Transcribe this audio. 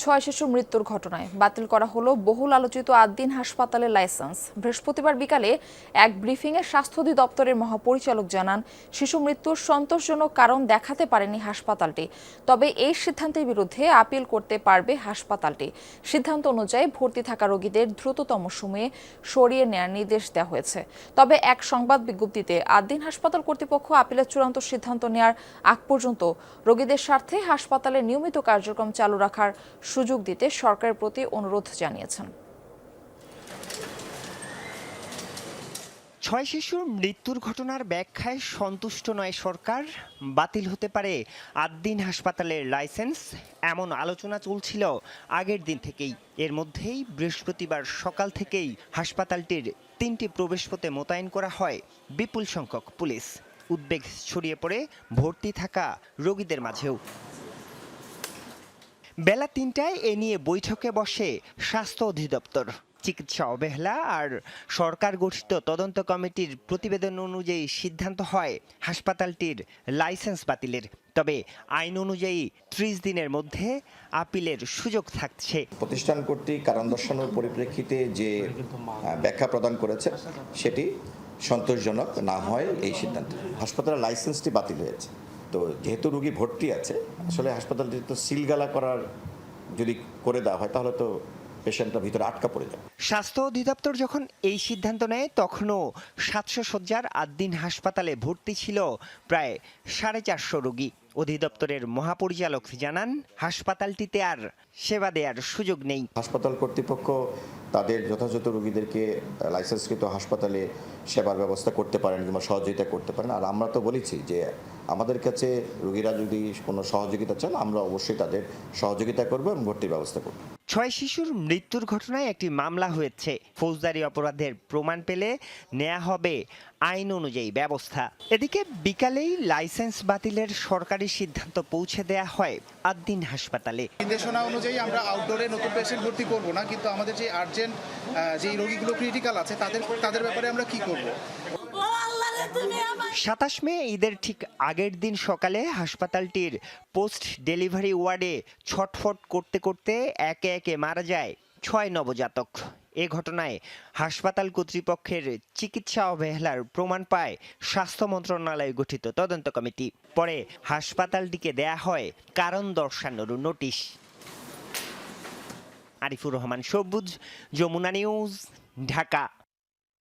6 শিশুর মৃত্যুর ঘটনায় বাতিল করা হলো বহুল আলোচিত আদ্দিন হাসপাতালের লাইসেন্স। বৃহস্পতিবার বিকালে এক ব্রিফিংয়ে স্বাস্থ্য অধিদপ্তরের মহাপরিচালক জানান, শিশু মৃত্যুর সন্তোষজনক কারণ দেখাতে পারেনি হাসপাতালটি। তবে এই সিদ্ধান্তের বিরুদ্ধে আপিল করতে পারবে হাসপাতালটি। সিদ্ধান্ত অনুযায়ী ভর্তি থাকা রোগীদের দ্রুততম সময়ে সরিয়ে নেওয়ার নির্দেশ দেওয়া হয়েছে। তবে এক সংবাদ বিজ্ঞপ্তিতে আদ্দিন হাসপাতাল কর্তৃপক্ষ আপিলের চূড়ান্ত সিদ্ধান্ত নেওয়ার আগ পর্যন্ত রোগীদের স্বার্থে হাসপাতালের নিয়মিত কার্যক্রম চালু রাখার সুযোগ দিতে সরকারের প্রতি অনুরোধ জানিয়েছেন। 6 শিশুর মৃত্যুর ঘটনার ব্যাখ্যায় সন্তুষ্ট নয় সরকার। বাতিল হতে পারে আদ্দিন হাসপাতালের লাইসেন্স, এমন আলোচনা চলছিল আগের দিন থেকেই। এর মধ্যেই বৃহস্পতিবার সকাল থেকেই হাসপাতালটির 3টি প্রবেশপথে মোতায়েন করা হয় বিপুল সংখ্যক পুলিশ। উদ্বেগ ছড়িয়ে পড়ে ভর্তি থাকা রোগীদের মাঝেও। বেলা 3টায় এ নিয়ে বৈঠকে বসে স্বাস্থ্য অধিদপ্তর। চিকিৎসা অবহেলা আর সরকার গঠিত তদন্ত কমিটির প্রতিবেদন অনুযায়ী সিদ্ধান্ত হয় হাসপাতালটির লাইসেন্স বাতিলের। তবে আইন অনুযায়ী 30 দিনের মধ্যে আপিলের সুযোগ থাকছে। প্রতিষ্ঠান কর্তৃক কারণ দর্শানোর পরিপ্রেক্ষিতে যে ব্যাখ্যা প্রদান করেছে সেটি সন্তোষজনক না হয় এই সিদ্ধান্ত। হাসপাতালের লাইসেন্সটি বাতিল হয়েছে। তো যেহেতু রোগী ভর্তি আছে, আসলে হাসপাতালটি তো সিলগালা করার যদি করে দেওয়া হয় তাহলে তো পেশেন্টটা ভিতরে আটকা পড়ে যাবে। স্বাস্থ্য অধিদপ্তর যখন এই সিদ্ধান্ত নেয় তখনও 700 শয্যার আদ্দিন হাসপাতালে ভর্তি ছিল প্রায় 450 রোগী। অধিদপ্তরের মহাপরিচালক জানান, হাসপাতালটিতে আর সেবা দেওয়ার সুযোগ নেই। হাসপাতাল কর্তৃপক্ষ তাদের যথাযথ রোগীদেরকে লাইসেন্সকৃত হাসপাতালে সেবার ব্যবস্থা করতে পারেন কিংবা সহযোগিতা করতে পারেন। আর আমরা তো বলেছি যে আমাদের কাছে রোগীরা যদি কোনো সহযোগিতা চান, আমরা অবশ্যই তাদের সহযোগিতা করব এবং ভর্তির ব্যবস্থা করব। 6 শিশুর মৃত্যুর ঘটনায় একটি মামলা হয়েছে। ফৌজদারি অপরাধের প্রমাণ পেলে নেওয়া হবে আইন অনুযায়ী ব্যবস্থা। এদিকে বিকালেই লাইসেন্স বাতিলের সরকারি সিদ্ধান্ত পৌঁছে দেয়া হয় আদ্দিন হাসপাতালে। নির্দেশনা অনুযায়ী আমরা আউটডোরে নতুন পেশেন্ট ভর্তি করব না, কিন্তু আমাদের যে আর্জেন্ট যে রোগীগুলো ক্রিটিক্যাল আছে তাদের ব্যাপারে আমরা কি করব। 27 মে ঈদের ঠিক আগের দিন সকালে হাসপাতালটির পোস্ট ডেলিভারি ওয়ার্ডে ছটফট করতে করতে একে একে মারা যায় 6 নবজাতক। এ ঘটনায় হাসপাতাল কর্তৃপক্ষের চিকিৎসা অবহেলার প্রমাণ পায় স্বাস্থ্য মন্ত্রণালয় গঠিত তদন্ত কমিটি। পরে হাসপাতালটিকে দেয়া হয় কারণ দর্শানোর নোটিশ। আরিফুর রহমান সবুজ, যমুনা নিউজ, ঢাকা।